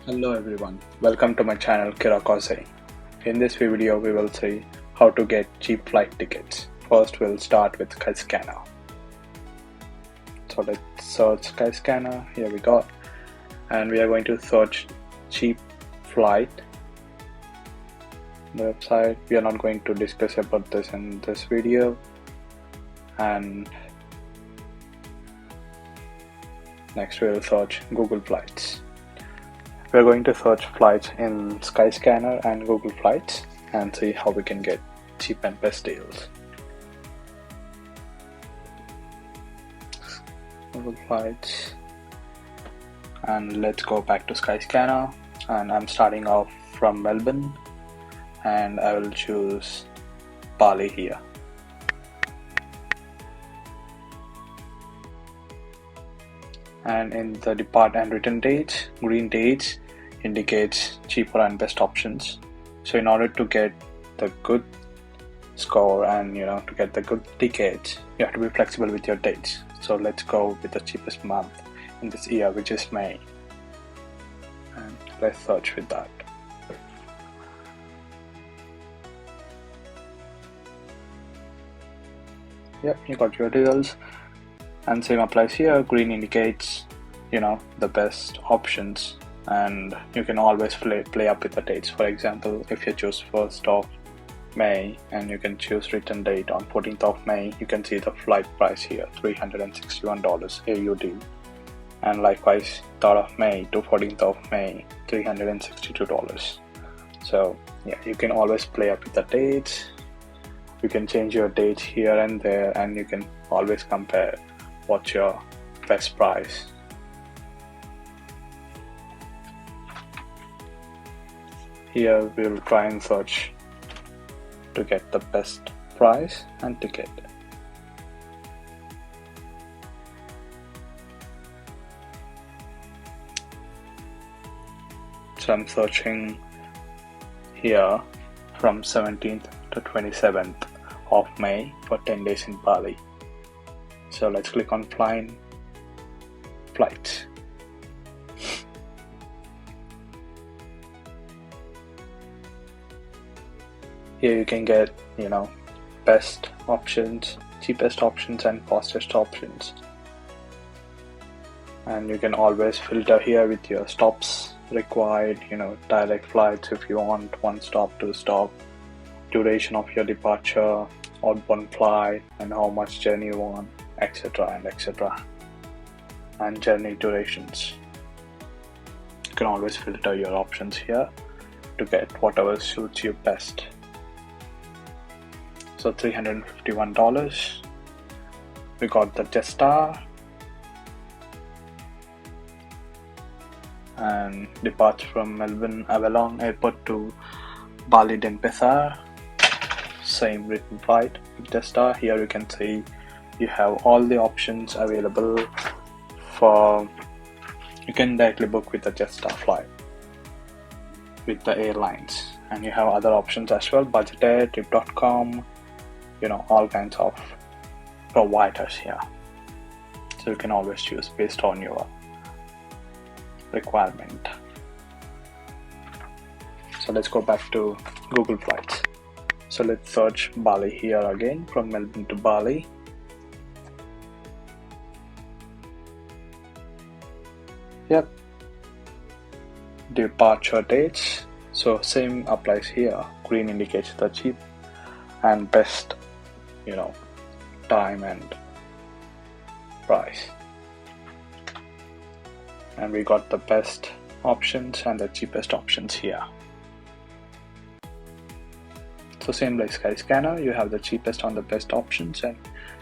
Hello everyone, welcome to my channel Kiraak. In this video we will see how to get cheap flight tickets. First we'll start with Skyscanner. So let's search Skyscanner, here we go. And we are going to search cheap flight website. We are not going to discuss about this in this video. And next we will search Google Flights. We're going to search flights in Skyscanner and Google Flights and see how we can get cheap and best deals. Google Flights, and let's go back to Skyscanner, and I'm starting off from Melbourne and I will choose Bali here. And in the depart and return dates, green dates indicates cheaper and best options. So in order to get the good score and to get the good tickets, you have to be flexible with your dates. So let's go with the cheapest month in this year, which is May, and let's search with that. Yep, you got your results, and same applies here. Green indicates the best options, and you can always play up with the dates. For example, if you choose 1st of May and you can choose return date on 14th of May, you can see the flight price here, $361 AUD, and likewise 3rd of May to 14th of May, $362. So yeah, you can always play up with the dates. You can change your dates here and there, and you can always compare what's your best price. Here we will try and search to get the best price and ticket. So I'm searching here from 17th to 27th of May for 10 days in Bali. So let's click on flights. Here you can get best options, cheapest options and fastest options, and you can always filter here with your stops required, direct flights if you want, 1 stop, 2 stop, duration of your departure, outbound flight, and how much journey you want, etc. and journey durations. You can always filter your options here to get whatever suits you best. So $351, we got the Jetstar, and departs from Melbourne Avalon Airport to Bali Denpasar, same written flight with Jetstar. Here you can see you have all the options available for, you can directly book with the Jetstar flight with the airlines, and you have other options as well, budget air, trip.com, all kinds of providers here. So you can always choose based on your requirement. So let's go back to Google Flights. So let's search Bali here again, from Melbourne to Bali. Yep, departure dates, so same applies here. Green indicates the cheap and best time and price, and we got the best options and the cheapest options here. So same like Skyscanner, you have the cheapest on the best options, and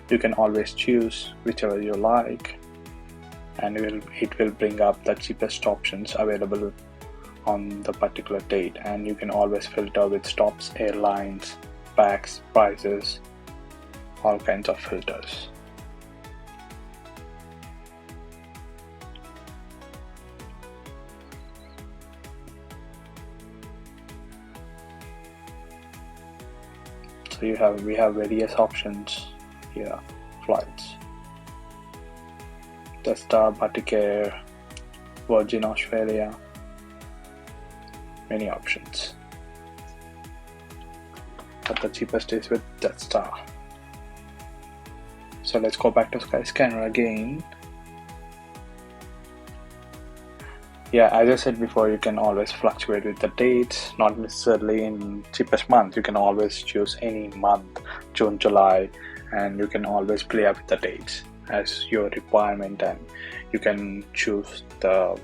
you can always choose whichever you like, and it will bring up the cheapest options available on the particular date. And you can always filter with stops, airlines, packs, prices, all kinds of filters. So we have various options here. Flights, Jetstar, Batik Air, Virgin Australia, many options, but the cheapest is with Jetstar. So let's go back to Skyscanner again. Yeah, as I said before, you can always fluctuate with the dates, not necessarily in cheapest month. You can always choose any month, June, July, and you can always play up with the dates as your requirement, and you can choose the,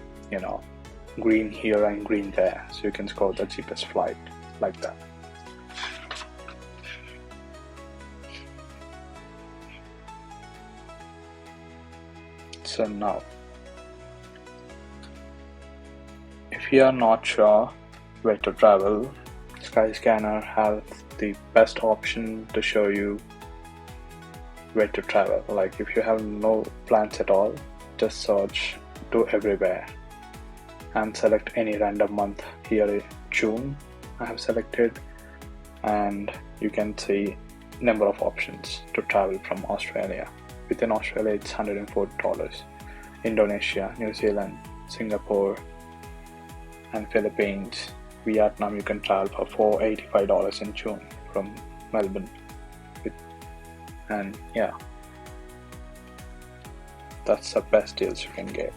green here and green there, so you can score the cheapest flight like that. So now, if you are not sure where to travel, Skyscanner has the best option to show you where to travel. Like if you have no plans at all, just search to everywhere and select any random month. Here June I have selected, and you can see number of options to travel from Australia. Within Australia it's $104. Indonesia, New Zealand, Singapore and Philippines. Vietnam you can travel for $485 in June from Melbourne. And yeah, that's the best deals you can get.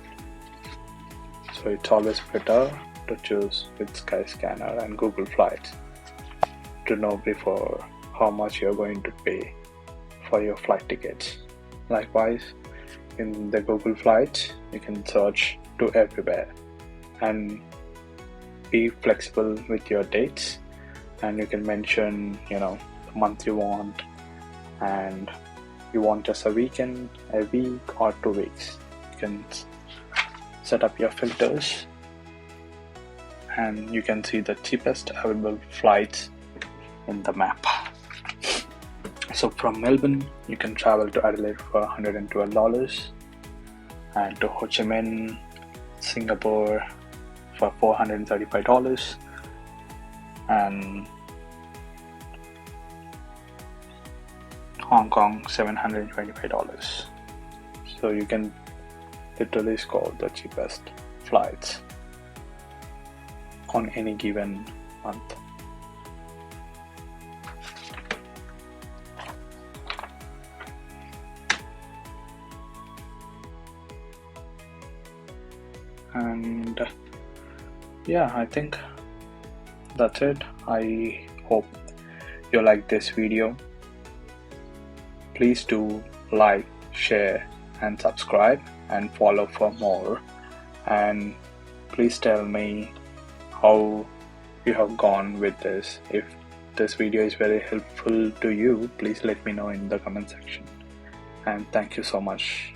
So it's always better to choose with Skyscanner and Google Flights to know before how much you're going to pay for your flight tickets. Likewise, in the Google Flights you can search to everywhere and be flexible with your dates, and you can mention the month you want, and you want just a weekend, a week or 2 weeks. You can set up your filters and you can see the cheapest available flights in the map. So from Melbourne you can travel to Adelaide for $112, and to Ho Chi Minh, Singapore for $435, and Hong Kong $725. So you can literally score the cheapest flights on any given month. And yeah, I think that's it. I hope you like this video. Please do like, share and subscribe and follow for more, and please tell me how you have gone with this. If this video is very helpful to you, please let me know in the comment section, and thank you so much.